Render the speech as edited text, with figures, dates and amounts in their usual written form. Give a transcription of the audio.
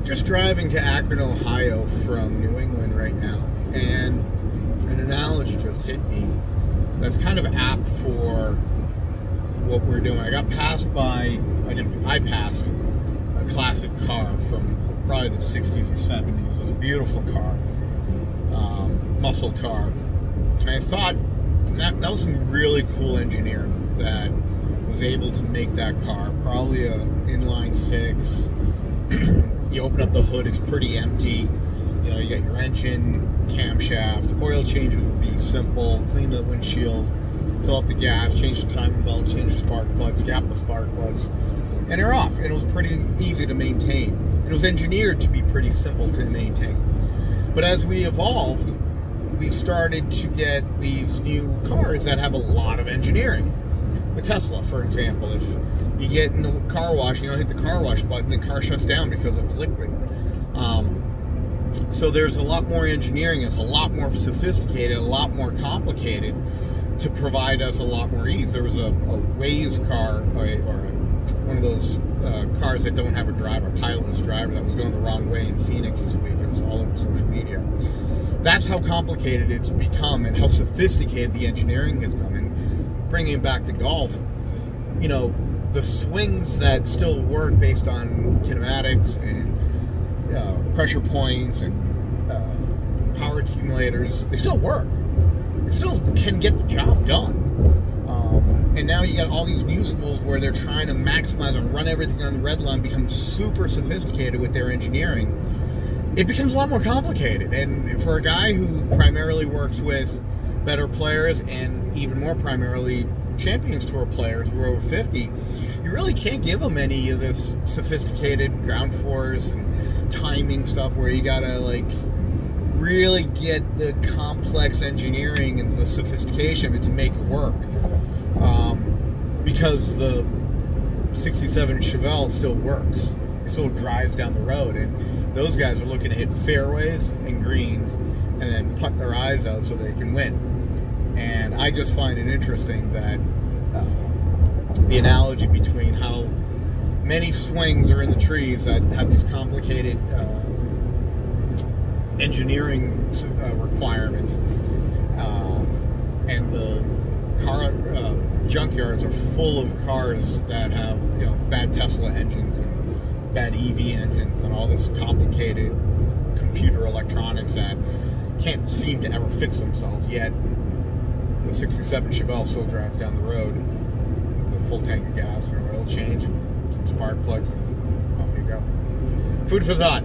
just driving to Akron, Ohio from New England right now, and an analogy just hit me that's kind of apt for what we're doing. I passed a classic car from probably the 60s or 70s. It was a beautiful car, muscle car. And I thought that was some really cool engineering that was able to make that car. Probably a inline six. You open up the hood, it's pretty empty. You know, you got your engine, camshaft, oil changes would be simple. Clean the windshield, fill up the gas, change the timing belt, change the spark plugs, gap the spark plugs, and you're off. And it was pretty easy to maintain. It was engineered to be pretty simple to maintain. But as we evolved, we started to get these new cars that have a lot of engineering. The Tesla, for example, if you get in the car wash, you don't hit the car wash button, the car shuts down because of the liquid. So there's a lot more engineering. It's a lot more sophisticated, a lot more complicated to provide us a lot more ease. There was a Waze car, or one of those cars that don't have a driver, pilotless driver, that was going the wrong way in Phoenix this week. It was all over social media. That's how complicated it's become and how sophisticated the engineering has come. And bringing it back to golf, you know, the swings that still work based on kinematics and pressure points and power accumulators, they still work. It still can get the job done. And now you got all these new schools where they're trying to maximize and run everything on the red line, become super sophisticated with their engineering. It becomes a lot more complicated. And for a guy who primarily works with better players and even more primarily Champions Tour players who are over 50, you really can't give them any of this sophisticated ground force and timing stuff where you gotta like really get the complex engineering and the sophistication of it to make it work. Because the 67 Chevelle still works. It still drives down the road, and those guys are looking to hit fairways and greens and then putt their eyes out so they can win. And I just find it interesting that the analogy between how many swings are in the trees that have these complicated engineering requirements, and the car junkyards are full of cars that have, you know, bad Tesla engines and bad EV engines and all this complicated computer electronics that can't seem to ever fix themselves. Yet the 67 Chevelle still drives down the road with a full tank of gas and an oil change, some spark plugs, and off you go. Food for thought.